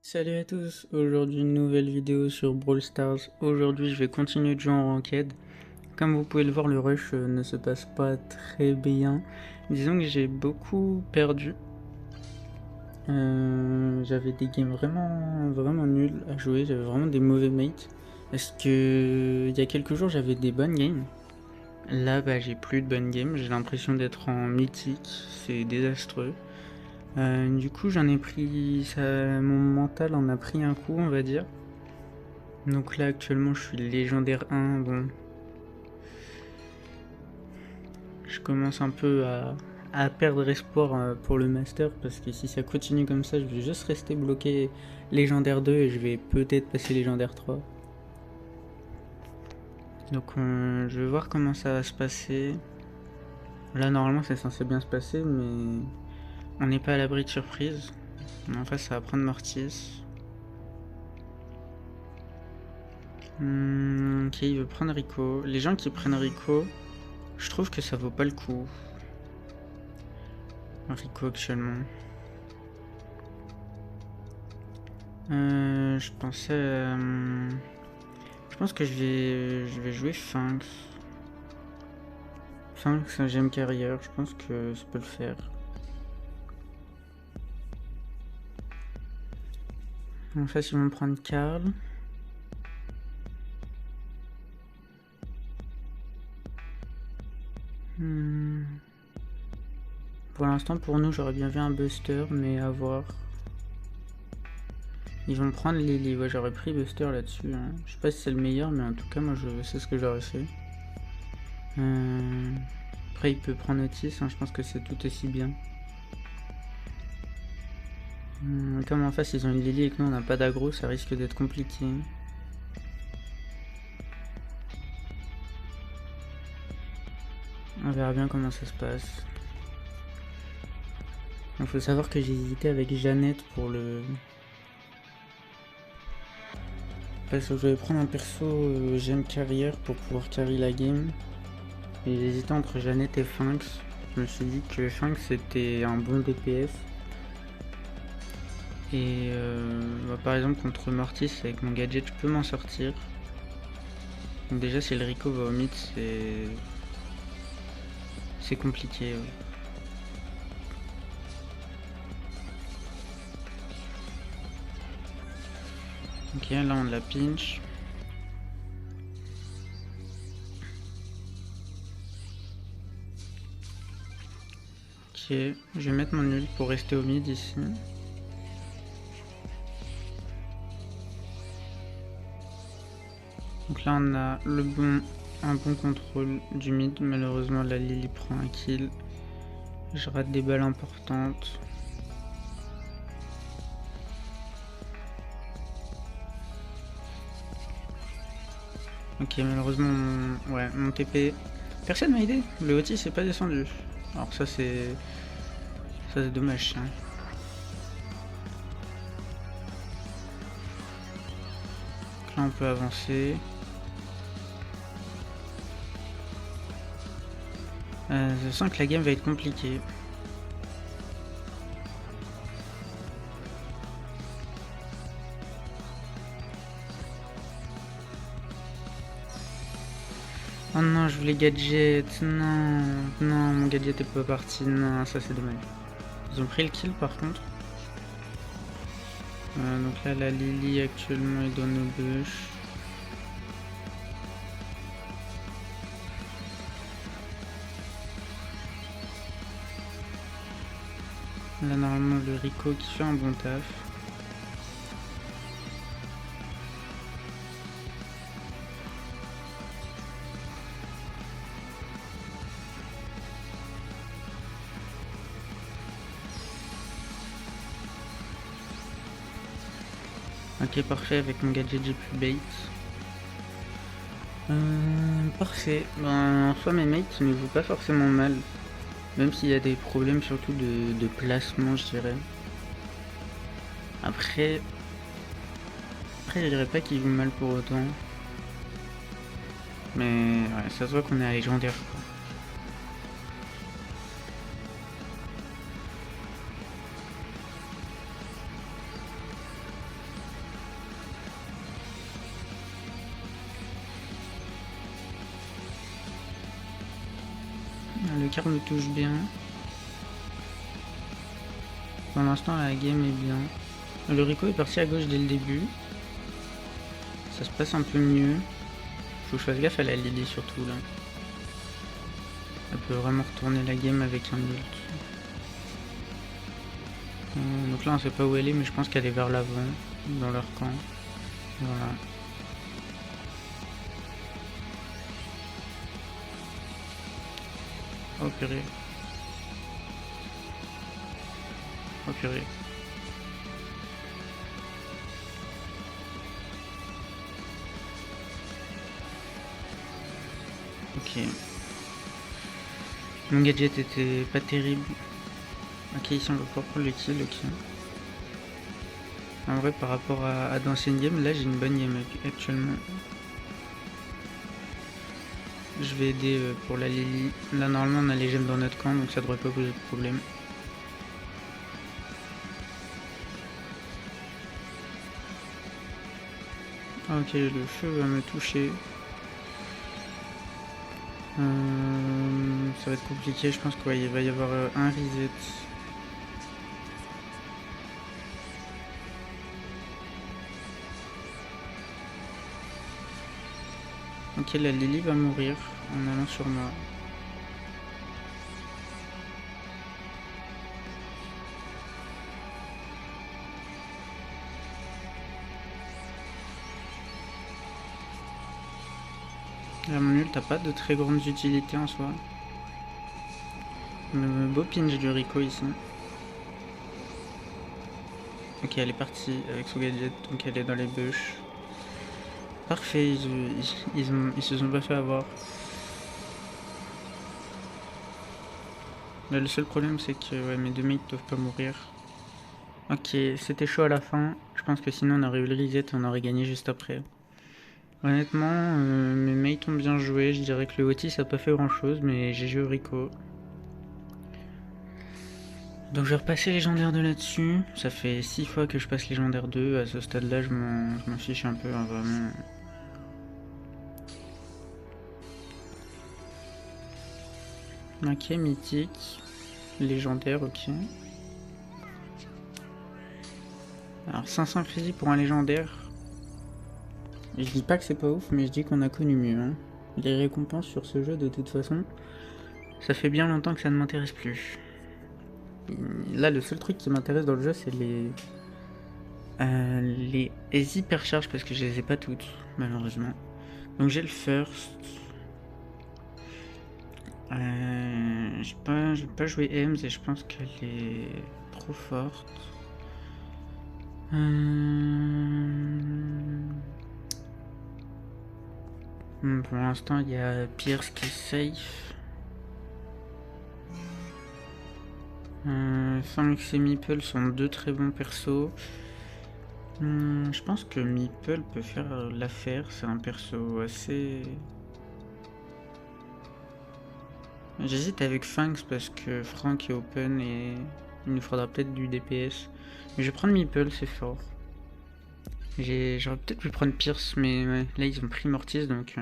Salut à tous, aujourd'hui une nouvelle vidéo sur Brawl Stars. Aujourd'hui je vais continuer de jouer en ranked. Comme vous pouvez le voir, le rush ne se passe pas très bien. Disons que j'ai beaucoup perdu. J'avais des games vraiment nuls à jouer, j'avais vraiment des mauvais mates. Parce que il y a quelques jours j'avais des bonnes games. Là j'ai plus de bonnes games, j'ai l'impression d'être en mythique, c'est désastreux. Du coup j'en ai pris, mon mental en a pris un coup on va dire. Donc là actuellement je suis légendaire 1, bon. Je commence un peu à perdre espoir pour le master parce que si ça continue comme ça je vais juste rester bloqué légendaire 2 et je vais peut-être passer légendaire 3. Donc je vais voir comment ça va se passer. Là normalement c'est censé bien se passer mais on n'est pas à l'abri de surprise. En face ça va prendre Mortis. Ok, il veut prendre Rico. Les gens qui prennent Rico, je trouve que ça vaut pas le coup. Rico actuellement. Je pensais. Je pense que je vais jouer Finks. Finks, j'aime carrière, je pense que ça peut le faire. En face, ils vont prendre Karl. Pour l'instant, pour nous, j'aurais bien vu un Buster, mais à voir. Ils vont prendre Lily. Ouais, j'aurais pris Buster là-dessus. Hein. Je sais pas si c'est le meilleur, mais en tout cas, moi, je sais ce que j'aurais fait. Après, il peut prendre Otis. Hein, je pense que c'est tout aussi bien. Comme en face, ils ont une Lily et que nous, on n'a pas d'aggro, ça risque d'être compliqué. On verra bien comment ça se passe. Il faut savoir que j'ai hésité avec Jeannette pour le... Parce que je vais prendre un perso j'aime carrière pour pouvoir carry la game. Et j'ai hésité entre Jeannette et Finks. Je me suis dit que Finks c'était un bon DPS. Et par exemple contre Mortis avec mon gadget je peux m'en sortir. Donc déjà si le Rico va au mid c'est compliqué. Ouais. Ok, là on la pinch. Ok, je vais mettre mon ult pour rester au mid ici. Donc là on a un bon contrôle du mid. Malheureusement la Lily prend un kill. Je rate des balles importantes. Ok, malheureusement, mon TP. Personne m'a aidé. Le Otis c'est pas descendu. Alors ça c'est dommage. Hein. Donc là on peut avancer. Je sens que la game va être compliquée. Oh non, je voulais gadget. Non, non, mon gadget est pas parti. Non, ça c'est dommage. Ils ont pris le kill par contre. Donc là, la Lily actuellement est dans nos bush. Là, normalement, le Rico qui fait un bon taf. Ok, parfait, avec mon gadget j'ai pu bait. Parfait. Ben, en soi, mes mates ne jouent pas forcément mal. Même s'il y a des problèmes surtout de placement, je dirais. Après, je dirais pas qu'ils jouent mal pour autant. Mais ouais, ça se voit qu'on est à légendaire quoi. carte me touche bien. Pour l'instant la game est bien. Le Rico est parti à gauche dès le début. Ça se passe un peu mieux. Faut que je fasse gaffe à la Lily surtout là. Elle peut vraiment retourner la game avec un ult. Donc là on sait pas où elle est mais je pense qu'elle est vers l'avant, dans leur camp. Voilà. Oh purée. Oh purée. Ok. Mon gadget était pas terrible. Ok, ici on va pouvoir prendre le kill, ok. En vrai, par rapport à d'anciennes games, là j'ai une bonne game actuellement. Je vais aider pour la Lily. Là normalement on a les gemmes dans notre camp donc ça devrait pas poser de problème. Ok, le feu va me toucher. Ça va être compliqué, je pense qu'il va y avoir un reset. Ok, la Lily va mourir en allant sur moi. Là, mon ult, t'as pas de très grandes utilités en soi. Le beau pinch du Rico ici. Ok, elle est partie avec son gadget, donc elle est dans les bush. Parfait, ils se sont pas fait avoir. Là, le seul problème c'est que ouais, mes deux mates doivent pas mourir. Ok, c'était chaud à la fin. Je pense que sinon on aurait eu le reset et on aurait gagné juste après. Honnêtement, mes mates ont bien joué. Je dirais que le Otis a pas fait grand chose, mais j'ai joué au Rico. Donc je vais repasser légendaire 2 là-dessus. Ça fait 6 fois que je passe légendaire 2. À ce stade-là, je m'en fiche un peu, hein, vraiment. Ok, mythique. Légendaire, ok. Alors 500 crédits pour un légendaire. Je dis pas que c'est pas ouf, mais je dis qu'on a connu mieux. Hein. Les récompenses sur ce jeu, de toute façon, ça fait bien longtemps que ça ne m'intéresse plus. Là, le seul truc qui m'intéresse dans le jeu, c'est les hypercharges, parce que je les ai pas toutes, malheureusement. Donc j'ai le first. J'ai pas joué Ems et je pense qu'elle est trop forte. Pour l'instant, il y a Pierce qui est safe. Fangs et Meeple sont deux très bons persos. Je pense que Meeple peut faire l'affaire. C'est un perso assez... J'hésite avec Fangs parce que Frank est open et il nous faudra peut-être du DPS. Mais je vais prendre Meeple, c'est fort. J'aurais peut-être pu prendre Pierce, mais ouais, là ils ont pris Mortis donc...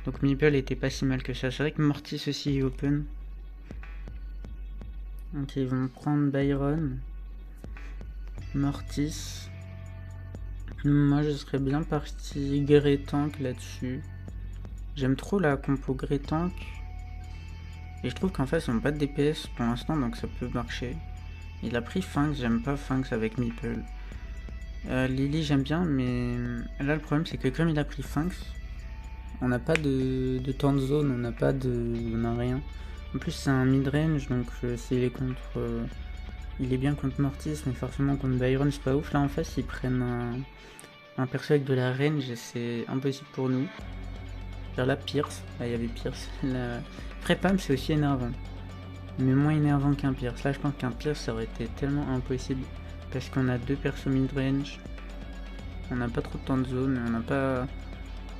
Donc Meeple était pas si mal que ça. C'est vrai que Mortis aussi est open. Donc ils vont prendre Byron. Mortis. Moi je serais bien parti Grey Tank là-dessus. J'aime trop la compo Grey Tank. Et je trouve qu'en fait ils n'ont pas de DPS pour l'instant donc ça peut marcher. Il a pris Fangs, j'aime pas Fangs avec Meeple. Lily j'aime bien mais là le problème c'est que comme il a pris Fangs, on n'a pas de temps de zone, on n'a rien. En plus c'est un mid-range donc s'il est contre... il est bien contre Mortis mais forcément contre Byron c'est pas ouf. Là en face ils prennent un perso avec de la range et c'est impossible pour nous. Vers la Pierce, là il y avait Pierce. Prépam c'est aussi énervant. Mais moins énervant qu'un Pierce. Là je pense qu'un Pierce ça aurait été tellement impossible. Parce qu'on a deux persos mid-range. On n'a pas trop de temps de zone,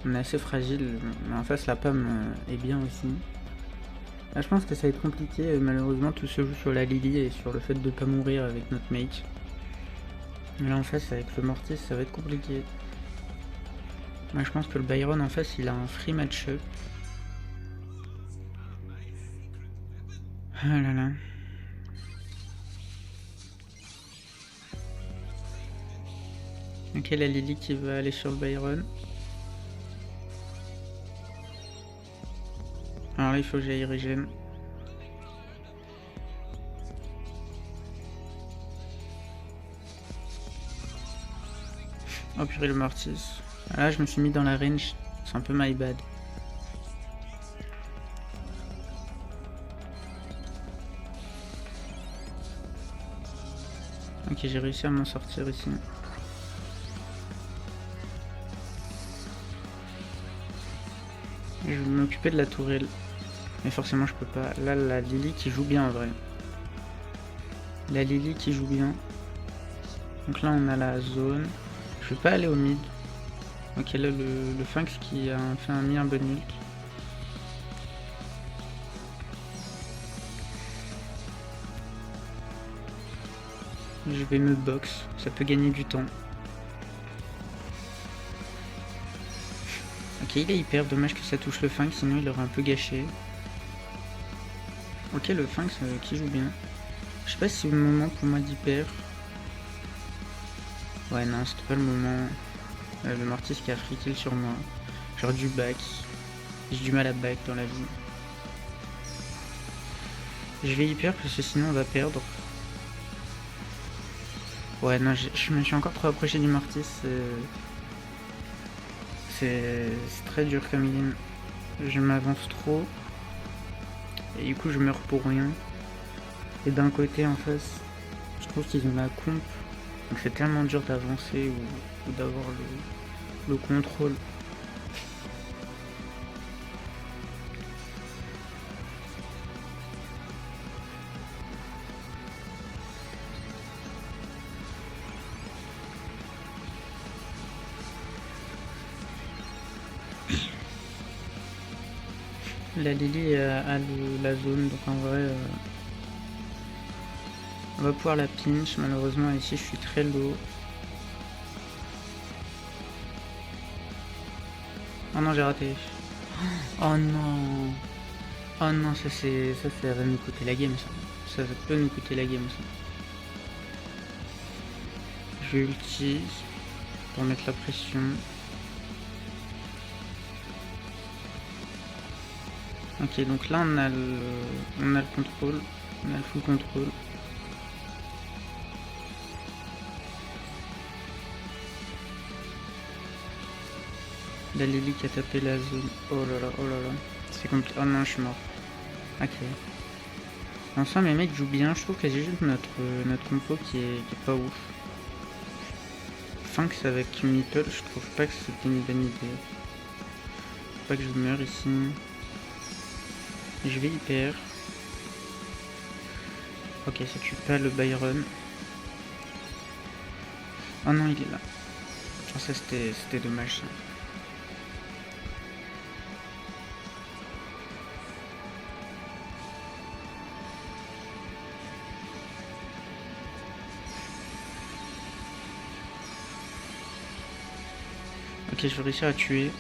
on est assez fragile. Mais en face la Pam est bien aussi. Là je pense que ça va être compliqué, malheureusement tout se joue sur la Lily et sur le fait de pas mourir avec notre mate. Mais là en face avec le Mortis ça va être compliqué. Moi je pense que le Byron en face il a un free match-up. Ah là là. Ok, la Lily qui va aller sur le Byron. Alors là, il faut que j'aille régène. Oh purée, le Mortis. Là, je me suis mis dans la range. C'est un peu my bad. Ok, j'ai réussi à m'en sortir ici. Je vais m'occuper de la tourelle. Mais forcément, je peux pas. Là, la Lily qui joue bien en vrai. La Lily qui joue bien. Donc là, on a la zone. Je vais pas aller au mid. Ok, là, le Phanx qui a mis un bon ult. Je vais me box, ça peut gagner du temps. Ok, il est hyper dommage que ça touche le Phanx, sinon il aurait un peu gâché. Ok, le Phanx qui joue bien. Je sais pas si c'est le moment pour moi d'hyper. Ouais, non, c'était pas le moment. Le Mortis qui a free kill sur moi. J'aurais dû back. J'ai du mal à back dans la vie. Je vais hyper parce que sinon on va perdre. Ouais, non, je me suis encore trop approché du Mortis. C'est très dur comme game. Je m'avance trop. Et du coup, je meurs pour rien. Et d'un côté, en face, je trouve qu'ils ont la comp. Donc c'est tellement dur d'avancer ou d'avoir le contrôle. La Lily a la zone, donc en vrai, on va pouvoir la pinch. Malheureusement, ici, je suis très low. Oh non, j'ai raté. Oh non. Oh non, ça va nous coûter la game, ça. Ça peut nous coûter la game, ça. Je vais ulti pour mettre la pression. Ok, donc là on a le contrôle, on a le full contrôle. La Lily qui a tapé la zone. Oh là là, oh là là. C'est compliqué. Oh non, je suis mort. Ok. Enfin, mes mecs jouent bien. Je trouve que c'est juste notre compo qui est pas ouf. Phanx avec Meeple, je trouve pas que c'était une bonne idée. Faut pas que je meure ici. Je vais hyper. Ok, ça tue pas le Byron. Oh non, il est là. Oh, ça c'était dommage ça. Ok, je vais réussir à tuer.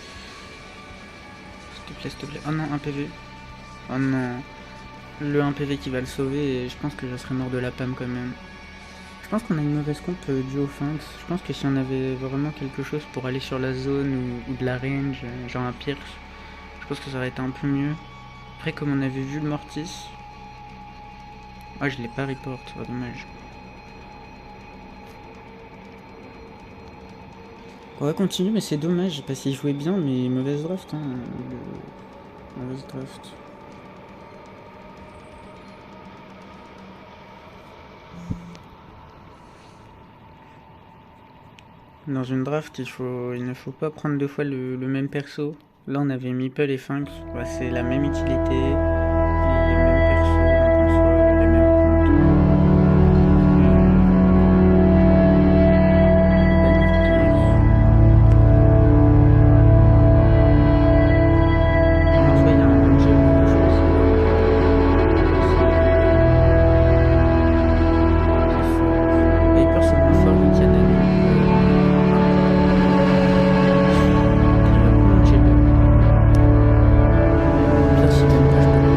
S'il te plaît, s'il te plaît. Oh non, un PV. Oh non. Le 1 PV qui va le sauver et je pense que je serais mort de la PAM quand même. Je pense qu'on a une mauvaise comp due au Phanx. Je pense que si on avait vraiment quelque chose pour aller sur la zone ou de la range, genre un Pierce, je pense que ça aurait été un peu mieux. Après, comme on avait vu le Mortis... Ah, je l'ai pas report, oh, dommage. On va continuer, mais c'est dommage, parce qu'il jouait bien, mais mauvaise draft, hein. Mauvaise draft. Dans une draft, il ne faut pas prendre deux fois le même perso. Là, on avait Meeple et Phanx, bah, c'est la même utilité, les mêmes persos, donc en soi, les mêmes comptes. En soi, il y a un Angel, je pense. C'est fort. Viper, c'est moins fort que Canada. Il va prendre Angel. Pire si gagne pas, je peux pas.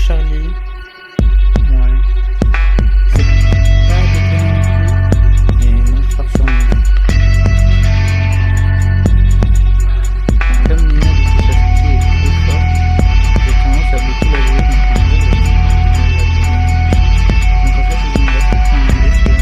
Charlie. Ouais. C'est pas déconnant non plus. Et moi je pars sur Nina. Comme Nina du coup sa sortie est trop forte, j'ai tendance à beaucoup la jouer donc en vrai donc en fait ils ont battu un défaut.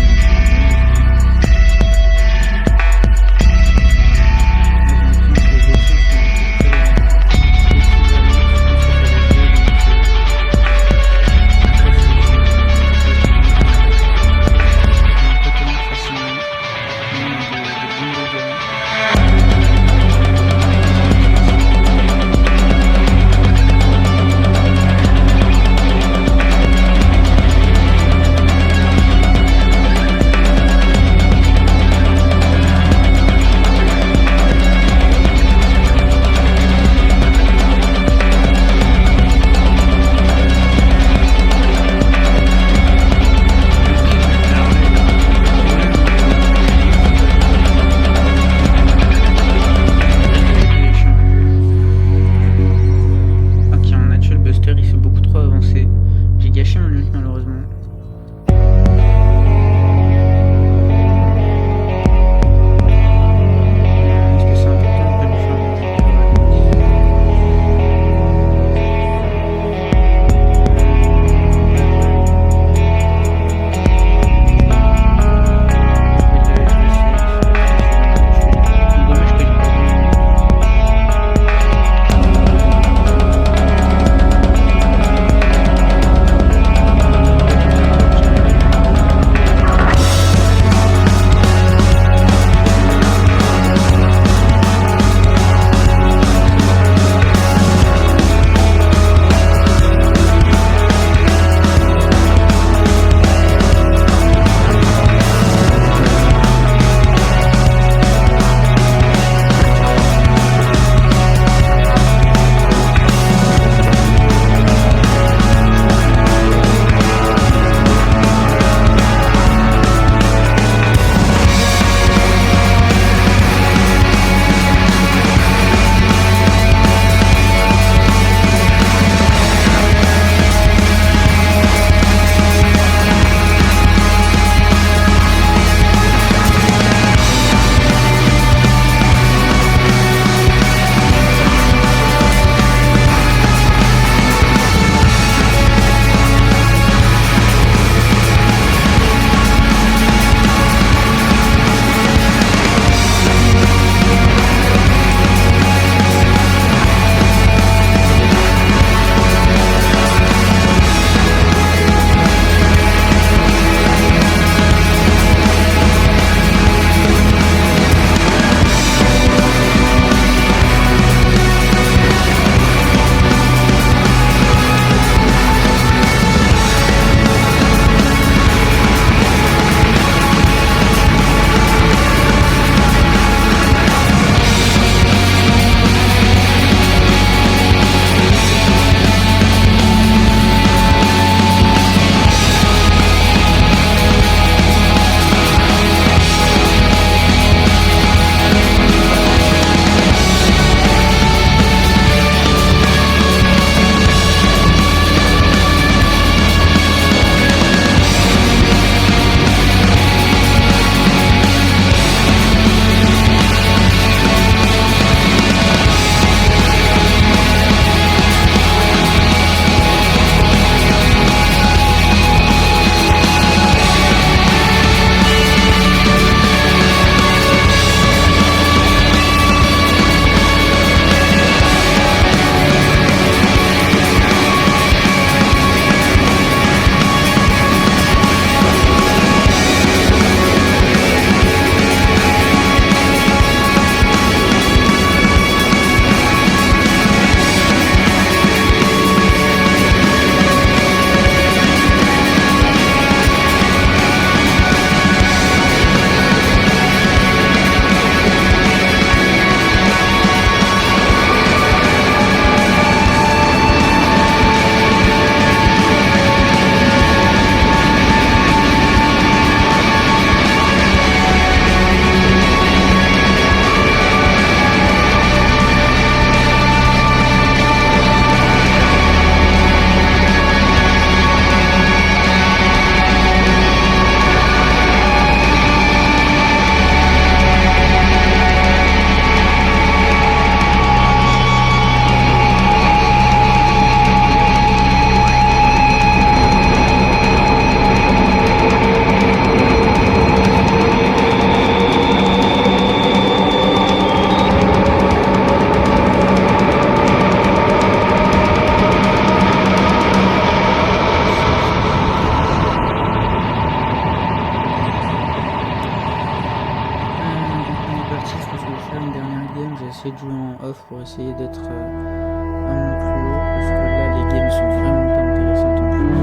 essayer de jouer en off pour essayer d'être à mon plus haut, parce que là les games sont vraiment pas intéressantes en plus.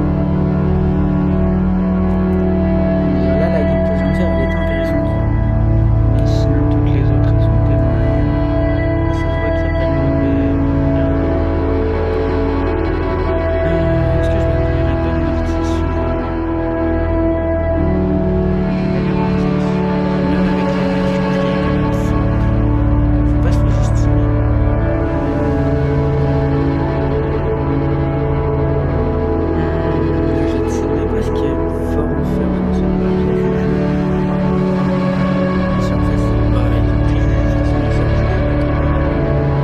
Mais là la game que je viens de faire elle était intéressante. Mais sinon toutes les autres elles sont tellement... Ça se voit qu'il n'y a pas de mauvais... Est-ce que je vais devenir un bon artiste? Même avec les matchs, je pense qu'il y a quand même fort. Faut pas sous-estimer. Je ne sais même pas ce qu'il y a de fort en faire dans cette map, il y a Juju. Si en fait c'est pareil, j'ai pris Juju, de toute façon il y a ça que je vais mettre en qui est fort.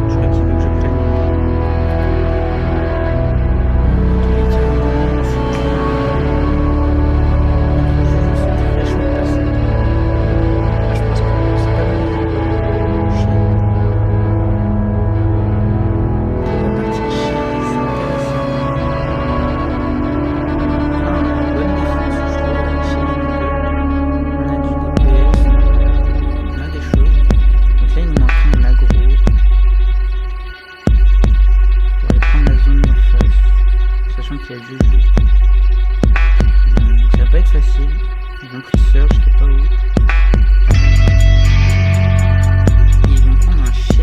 Je crois qu'il veut que je prenne. Dans tous les cas, c'est clair. Contre Juju, c'est très chaud de passer. Je pense que c'est pas le meilleur chien. La partie chien, c'est intéressant. On a une bonne défense, je trouve, avec Shen et Noble. On a du DPS, on a des choses. Donc là, il nous manque un aggro. Pour aller prendre la zone d'en face, sachant qu'il y a Juju. Donc ça va pas être facile. Ils ont pris Surge, je sais pas où. Et ils vont prendre un Shade.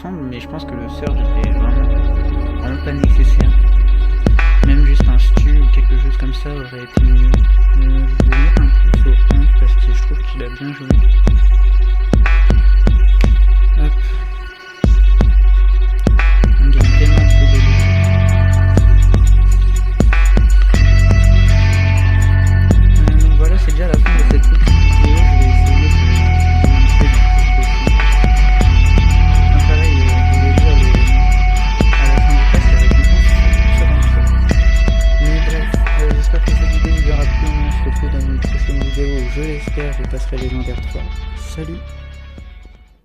ensemble, mais je pense que le surge était vraiment pas nécessaire. Même juste un stu ou quelque chose comme ça aurait été mieux. Je vais mettre un plus au Hank parce que je trouve qu'il a bien joué. Hop. On gagne tellement peu de dés. Donc voilà, c'est déjà la fin de cette petite vidéo. Je vais essayer de montrer le plus possible. Pareil, je voulais dire à la fin du test, la récompense, ça dans le choix. Mais bref, j'espère que cette vidéo vous aura plu. On se retrouve dans une prochaine vidéo où je l'espère, je passerai légendaire 3. Salut!